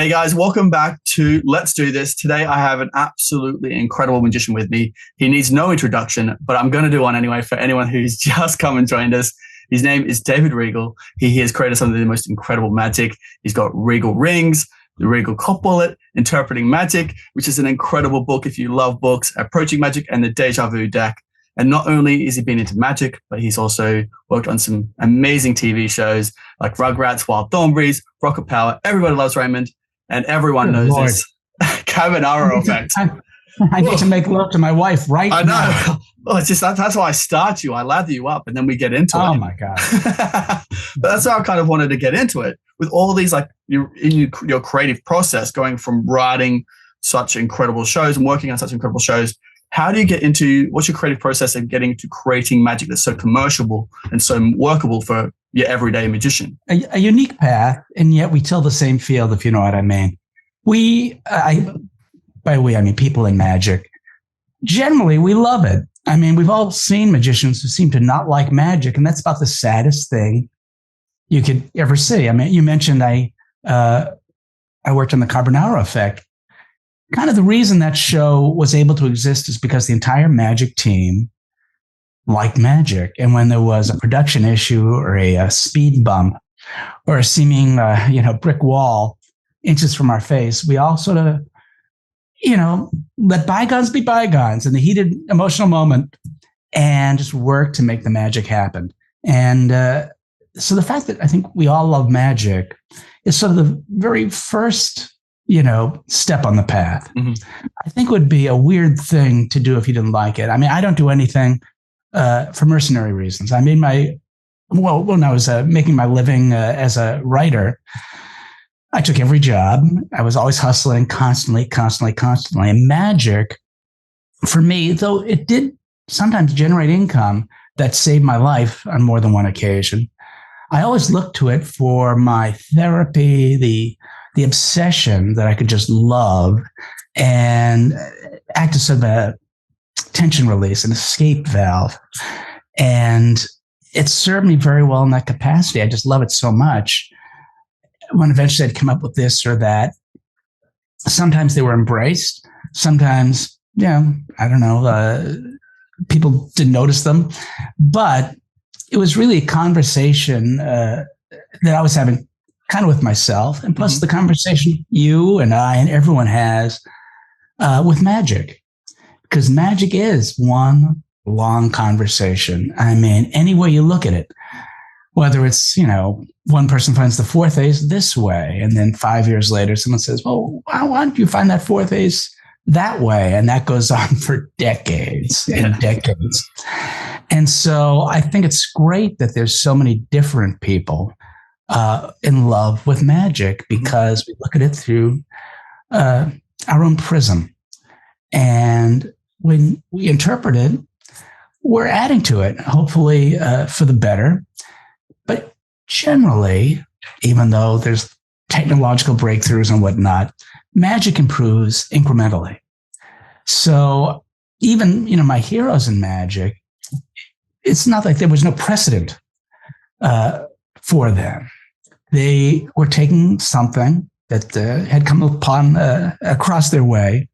G'day guys, welcome back to Let's Do This. Today I have an absolutely incredible magician with me. He needs no introduction, but I'm going to do one anyway for anyone who's just come and joined us. His name is David Regal. He has created some of the most incredible magic. He's got Regal Rings, the Regal Cop Wallet, Interpreting Magic, which is an incredible book if you love books, Approaching Magic, and the Deja Vu deck. And not only has he been into magic, but he's also worked on some amazing TV shows like Rugrats, Wild Thornberrys, Rocket Power. Everybody loves Raymond, and everyone knows Lord. This Carbonara effect. I need to make love to my wife right now. I know. Well, it's just that's why I start you. I lather you up, and then we get into it. Oh my god! But that's how I kind of wanted to get into it with all these, like your creative process, going from writing such incredible shows and working on such incredible shows. How do you get into, what's your creative process of getting to creating magic that's so commercial and so workable for your everyday magician? A unique path, and yet we till the same field, if you know what I mean. By we, I mean people in magic. Generally, we love it. I mean, we've all seen magicians who seem to not like magic, and that's about the saddest thing you could ever see. I mean, you mentioned I worked on the Carbonara effect. Kind of the reason that show was able to exist is because the entire magic team liked magic. And when there was a production issue or a speed bump or a seeming, brick wall inches from our face, we all sort of, let bygones be bygones in the heated emotional moment and just work to make the magic happen. And so the fact that I think we all love magic is sort of the very first step on the path. Mm-hmm. I think would be a weird thing to do if you didn't like it. I mean, I don't do anything for mercenary reasons. I made when I was making my living as a writer, I took every job. I was always hustling constantly. And magic, for me, though it did sometimes generate income that saved my life on more than one occasion, I always looked to it for my therapy, the obsession that I could just love and act as sort of a tension release, an escape valve. And it served me very well in that capacity. I just love it so much. When eventually I'd come up with this or that, sometimes they were embraced. Sometimes, I don't know, people didn't notice them. But it was really a conversation that I was having kind of with myself, and plus the conversation you and I and everyone has with magic, because magic is one long conversation. I mean, any way you look at it, whether it's, one person finds the fourth ace this way, and then 5 years later, someone says, well, why don't you find that fourth ace that way? And that goes on for decades and decades. And so I think it's great that there's so many different people in love with magic, because we look at it through our own prism. And when we interpret it, we're adding to it, hopefully for the better. But generally, even though there's technological breakthroughs and whatnot, magic improves incrementally. So even, my heroes in magic, it's not like there was no precedent for them. They were taking something that had come upon across their way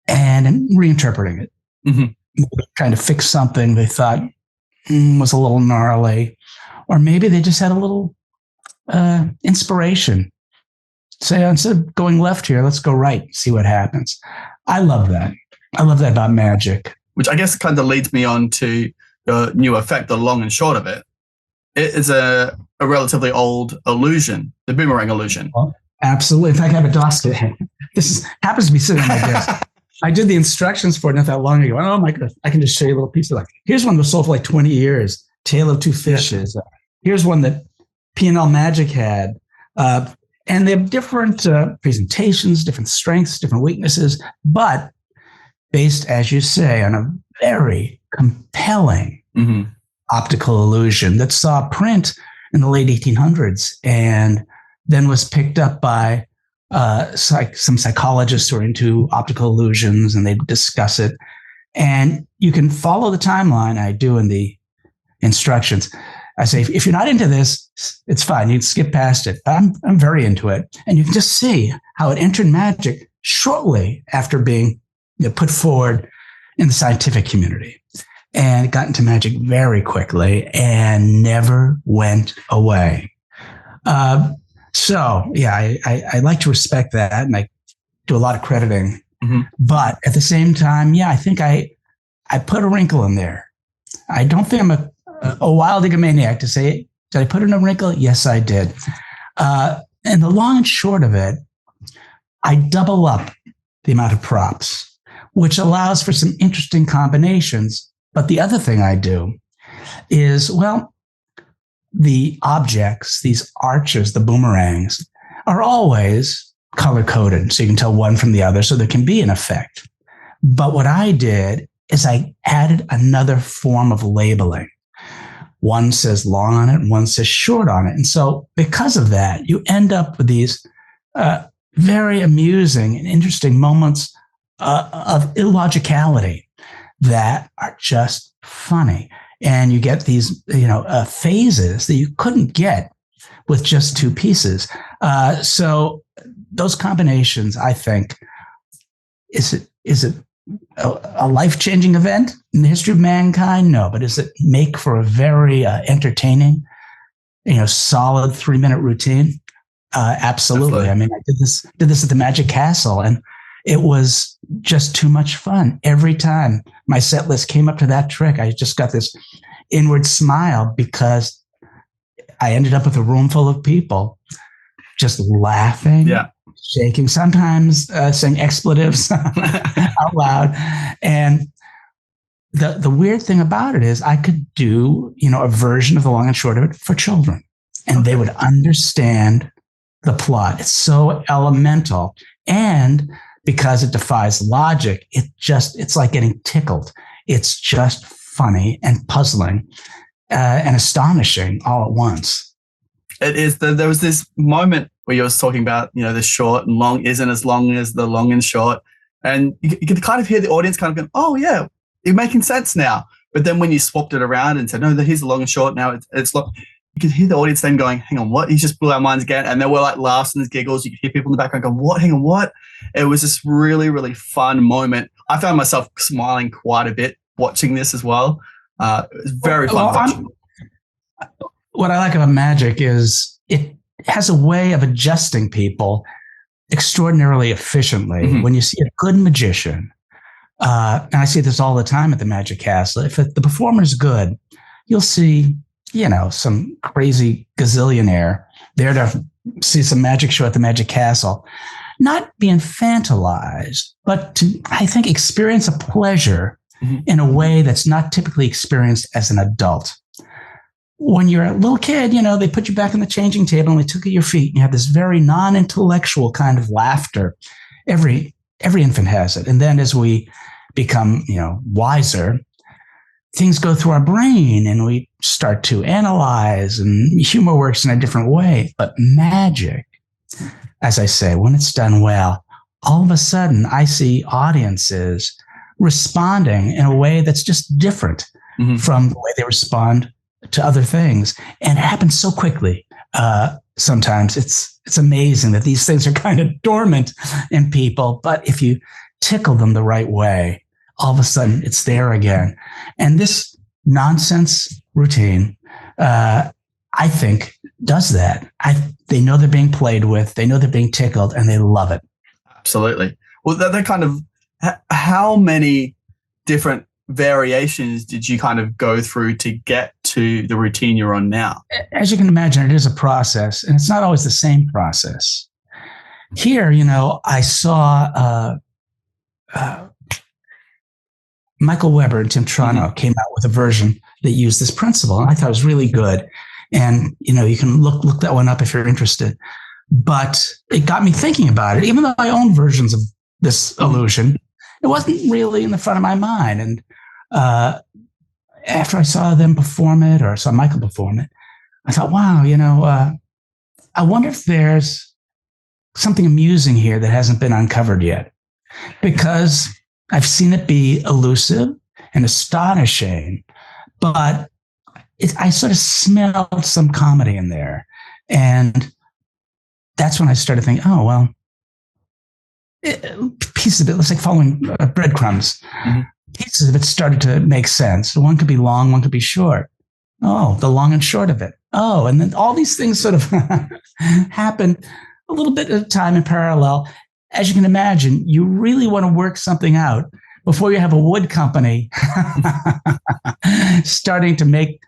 and reinterpreting it. Mm-hmm. Trying to fix something they thought was a little gnarly, or maybe they just had a little inspiration. Say, instead of going left here, let's go right, see what happens. I love that. I love that about magic. Which I guess kind of leads me on to the new effect, the long and short of it. It is a relatively old illusion, the boomerang illusion. Well, absolutely. In fact, I have a dossier. This happens to be sitting on my desk. I did the instructions for it not that long ago. Oh my goodness. I can just show you a little piece of like, here's one that was sold for like 20 years. Tale of Two Fishes. Yeah. Here's one that P&L Magic had. And they have different presentations, different strengths, different weaknesses, but based, as you say, on a very compelling optical illusion that saw print in the late 1800s and then was picked up by some psychologists who are into optical illusions, and they discuss it. And you can follow the timeline I do in the instructions. I say, if you're not into this, it's fine. You can skip past it. But I'm very into it. And you can just see how it entered magic shortly after being put forward in the scientific community. And it got into magic very quickly and never went away. So, yeah, I like to respect that. And I do a lot of crediting. Mm-hmm. But at the same time, yeah, I think I put a wrinkle in there. I don't think I'm a wild egomaniac to say, did I put in a wrinkle? Yes, I did. And the long and short of it, I double up the amount of props, which allows for some interesting combinations. But the other thing I do is, well, the objects, these arches, the boomerangs, are always color-coded, so you can tell one from the other, so there can be an effect. But what I did is I added another form of labeling. One says long on it, and one says short on it. And so because of that, you end up with these very amusing and interesting moments of illogicality that are just funny. And you get these, phases that you couldn't get with just two pieces. So those combinations, I think, is it a life-changing event in the history of mankind? No, but does it make for a very entertaining, solid 3-minute routine? Absolutely. I mean, I did this at the Magic Castle, and it was just too much fun. Every time my set list came up to that trick, I just got this inward smile because I ended up with a room full of people just laughing, shaking, sometimes saying expletives out loud. And the weird thing about it is I could do, a version of the long and short of it for children, and they would understand the plot. It's so elemental. And because it defies logic, it's like getting tickled. It's just funny and puzzling and astonishing all at once. It is. There was this moment where you were talking about, the short and long isn't as long as the long and short. And you could kind of hear the audience kind of going, oh, yeah, it's making sense now. But then when you swapped it around and said, no, here's the long and short, now it's long, you could hear the audience then going, hang on, what? He just blew our minds again. And there were like laughs and giggles. You could hear people in the background going, what? Hang on, what? It was this really, really fun moment. I found myself smiling quite a bit watching this as well. It was very fun. What I like about magic is it has a way of adjusting people extraordinarily efficiently. Mm-hmm. When you see a good magician, and I see this all the time at the Magic Castle, if the performer is good, you'll see, some crazy gazillionaire there to see some magic show at the Magic Castle, not be infantilized, but to, I think, experience a pleasure in a way that's not typically experienced as an adult. When you're a little kid, they put you back on the changing table and they took at your feet, and you have this very non-intellectual kind of laughter. Every infant has it. And then as we become, wiser, things go through our brain and we start to analyze, and humor works in a different way. But magic, as I say, when it's done well, all of a sudden I see audiences responding in a way that's just different from the way they respond to other things. And it happens so quickly. Sometimes it's amazing that these things are kind of dormant in people, but if you tickle them the right way, all of a sudden it's there again. And this nonsense routine, I think, does that. They know they're being played with, they know they're being tickled, and they love it. Absolutely. Well, that kind of, how many different variations did you kind of go through to get to the routine you're on now? As you can imagine, it is a process, and it's not always the same process. Here, I saw Michael Weber and Tim Trono came out with a version that used this principle, and I thought it was really good. And, you can look that one up if you're interested. But it got me thinking about it. Even though I own versions of this illusion, it wasn't really in the front of my mind. And after I saw them perform it, or saw Michael perform it, I thought, wow, I wonder if there's something amusing here that hasn't been uncovered yet. Because I've seen it be elusive and astonishing, but I sort of smelled some comedy in there. And that's when I started thinking, oh, well, pieces of it, it's like following breadcrumbs. Mm-hmm. Pieces of it started to make sense. One could be long, one could be short. Oh, the long and short of it. Oh, and then all these things sort of happen a little bit at a time in parallel. As you can imagine, you really want to work something out before you have a wood company starting to make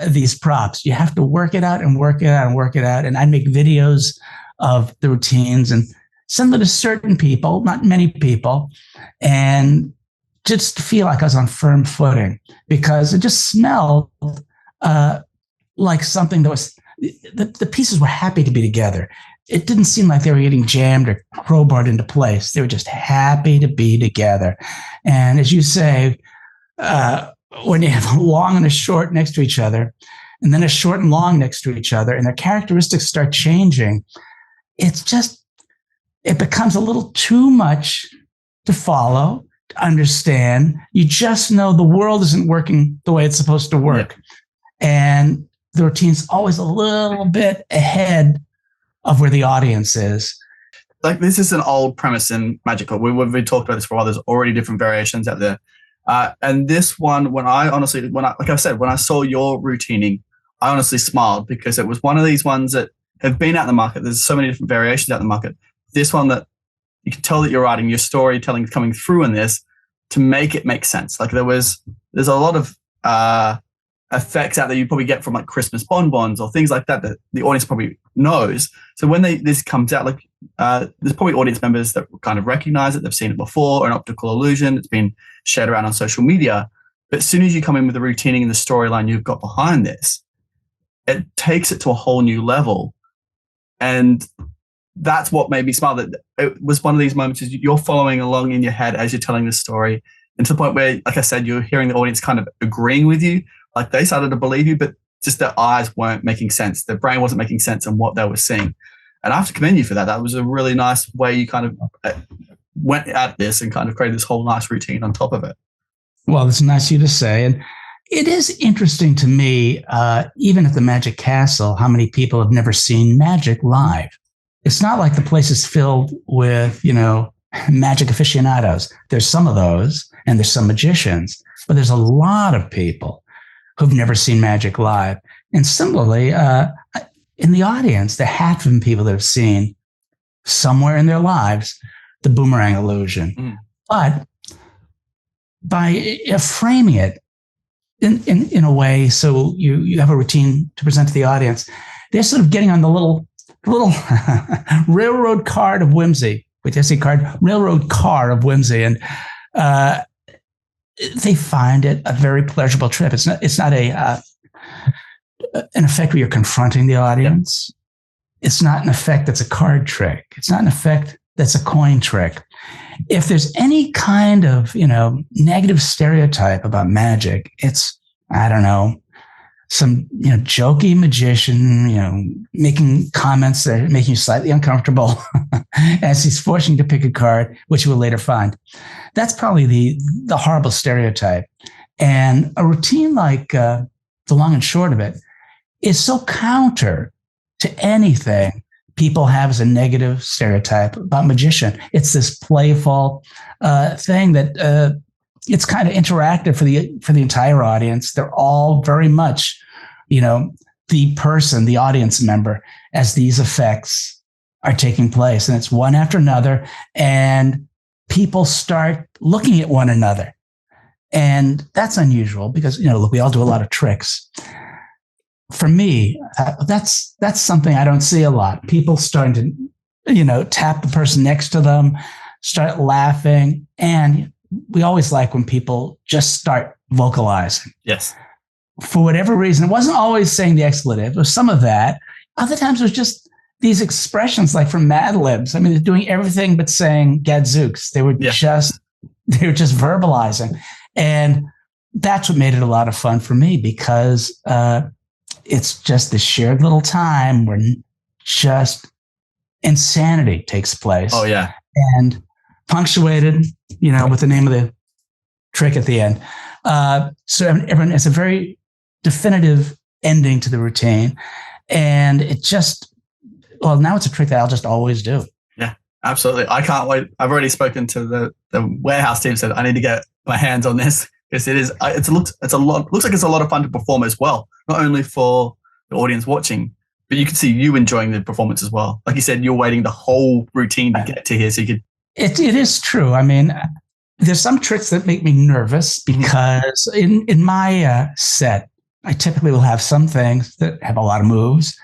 these props. You have to work it out and work it out and work it out. And I make videos of the routines and send them to certain people, not many people, and just feel like I was on firm footing because it just smelled like something that was, the pieces were happy to be together. It didn't seem like they were getting jammed or crowbarred into place. They were just happy to be together. And as you say, when you have a long and a short next to each other, and then a short and long next to each other, and their characteristics start changing, it becomes a little too much to follow, to understand. You just know the world isn't working the way it's supposed to work. Yeah. And the routine's always a little bit ahead of where the audience is. Like, this is an old premise in Magic. We've talked about this for a while. There's already different variations out there. And this one, like I said, when I saw your routining, I honestly smiled because it was one of these ones that have been out in the market. There's so many different variations out in the market. This one that you can tell that you're writing, your storytelling is coming through in this to make it make sense. Like there's a lot of effects out there you probably get from like Christmas bonbons or things like that the audience probably knows. So when this comes out, like there's probably audience members that kind of recognize it. They've seen it before, or an optical illusion. It's been shared around on social media. But as soon as you come in with the routining and the storyline you've got behind this, it takes it to a whole new level. And that's what made me smile. That it was one of these moments is you're following along in your head as you're telling the story, and to the point where, like I said, you're hearing the audience kind of agreeing with you. Like they started to believe you, but just their eyes weren't making sense. Their brain wasn't making sense in what they were seeing. And I have to commend you for that. That was a really nice way you kind of went at this and kind of created this whole nice routine on top of it. Well, it's nice of you to say. And it is interesting to me, even at the Magic Castle, how many people have never seen magic live. It's not like the place is filled with, magic aficionados. There's some of those, and there's some magicians, but there's a lot of people who've never seen magic live. And similarly, in the audience, there have been people that have seen somewhere in their lives the boomerang illusion. Mm. But by framing it in a way so you have a routine to present to the audience, they're sort of getting on the little railroad card of whimsy. With Jesse card, railroad car of whimsy. And they find it a very pleasurable trip. It's not an effect where you're confronting the audience. It's not an effect that's a card trick. It's not an effect that's a coin trick. If there's any kind of, negative stereotype about magic, it's, I don't know, some, jokey magician, making comments that make you slightly uncomfortable as he's forcing you to pick a card, which you will later find. That's probably the horrible stereotype. And a routine like the long and short of it is so counter to anything people have as a negative stereotype about magician. It's this playful thing that it's kind of interactive for the entire audience. They're all very much, the audience member, as these effects are taking place, and it's one after another, and people start looking at one another, and that's unusual because look, we all do a lot of tricks. For me, that's something I don't see a lot. People starting to, tap the person next to them, start laughing, and we always like when people just start vocalizing. Yes. For whatever reason, it wasn't always saying the expletive. It was some of that. Other times it was just these expressions like from Mad Libs. I mean, they're doing everything but saying gadzooks. They were just verbalizing. And that's what made it a lot of fun for me because it's just this shared little time where just insanity takes place. Oh, yeah. And punctuated, with the name of the trick at the end. So everyone, it's a very definitive ending to the routine. And now it's a trick that I'll just always do. Yeah, absolutely. I can't wait. I've already spoken to the warehouse team, said I need to get my hands on this because it looks like it's a lot of fun to perform as well. Not only for the audience watching, but you can see you enjoying the performance as well. Like you said, you're waiting the whole routine to get to here so you could. It is true. I mean, there's some tricks that make me nervous because in my set, I typically will have some things that have a lot of moves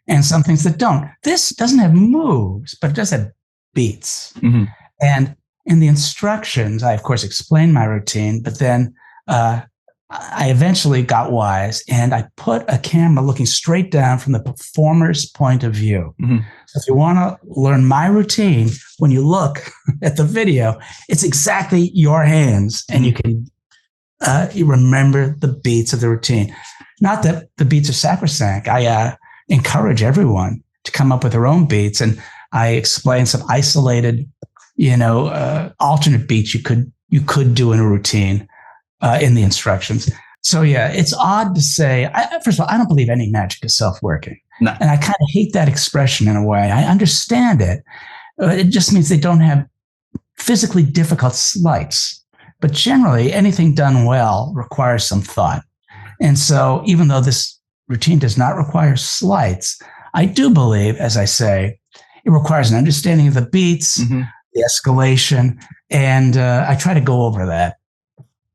and some things that don't. This doesn't have moves, but it does have beats. Mm-hmm. And in the instructions, I, of course, explain my routine, but then I eventually got wise and I put a camera looking straight down from the performer's point of view. Mm-hmm. So if you want to learn my routine, when you look at the video, it's exactly your hands and you can you remember the beats of the routine. Not that the beats are sacrosanct. I encourage everyone to come up with their own beats, and I explain some isolated, alternate beats you could do in a routine in the instructions. So yeah, it's odd to say. First of all, I don't believe any magic is self-working, no. And I kind of hate that expression in a way. I understand it. It just means they don't have physically difficult sleights. But generally, anything done well requires some thought. And so even though this routine does not require sleights, I do believe, as I say, it requires an understanding of the beats, the escalation, and I try to go over that.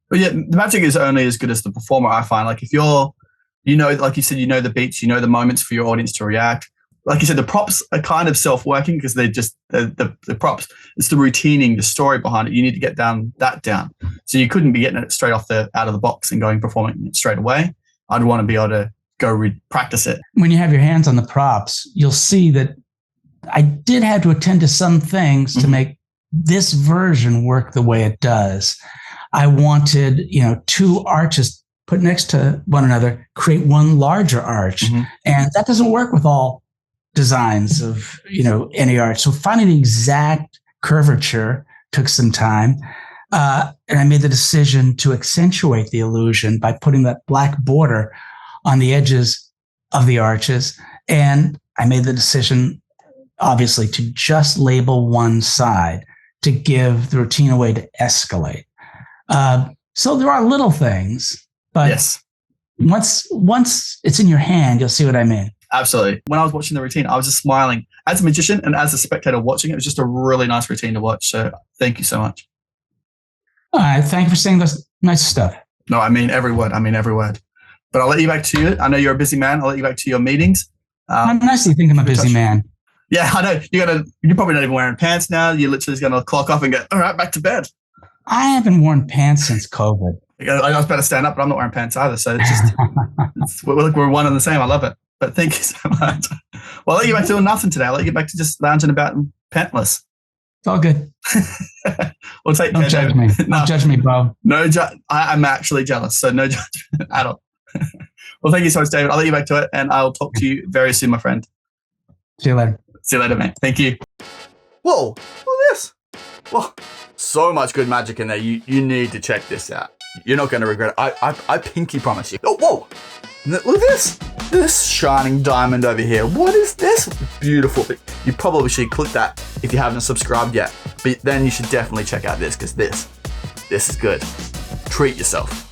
But yeah, the magic is only as good as the performer, I find. Like if like you said, the beats, the moments for your audience to react. Like you said, the props are kind of self-working because they're just the props. It's the routining, the story behind it. You need to get that down. So you couldn't be getting it straight out of the box and performing it straight away. I'd want to be able to go practice it. When you have your hands on the props, you'll see that I did have to attend to some things to make this version work the way it does. I wanted, two arches put next to one another, create one larger arch. And that doesn't work with all designs of, any arch. So finding the exact curvature took some time. And I made the decision to accentuate the illusion by putting that black border on the edges of the arches. And I made the decision, obviously, to just label one side to give the routine a way to escalate. So there are little things, but yes. Once it's in your hand, you'll see what I mean. Absolutely. When I was watching the routine, I was just smiling as a magician and as a spectator watching it. It was just a really nice routine to watch. So thank you so much. All right. Thank you for saying this nice stuff. No, I mean every word. But I'll let you back to you. I know you're a busy man. I'll let you back to your meetings. How nice you think I'm a busy man. Yeah, I know. You're probably not even wearing pants now. You're literally just going to clock off and go, all right, back to bed. I haven't worn pants since COVID. I was better stand up, but I'm not wearing pants either. So it's just, we're one and the same. I love it. But thank you so much. Well, I'll let you back to doing nothing today. I'll let you get back to just lounging about and pantless. It's all good. We'll take Don't judge me. Don't judge me, Bo. No, I'm actually jealous. So no judgment at all. Well, thank you so much, David. I'll let you back to it, and I'll talk to you very soon, my friend. See you later. See you later, mate. Thank you. Whoa, look at this. Well, so much good magic in there. You need to check this out. You're not going to regret it. I pinky promise you. Oh, whoa. Look at this. This shining diamond over here. What is this? Beautiful. You probably should click that if you haven't subscribed yet. But then you should definitely check out this because this is good. Treat yourself.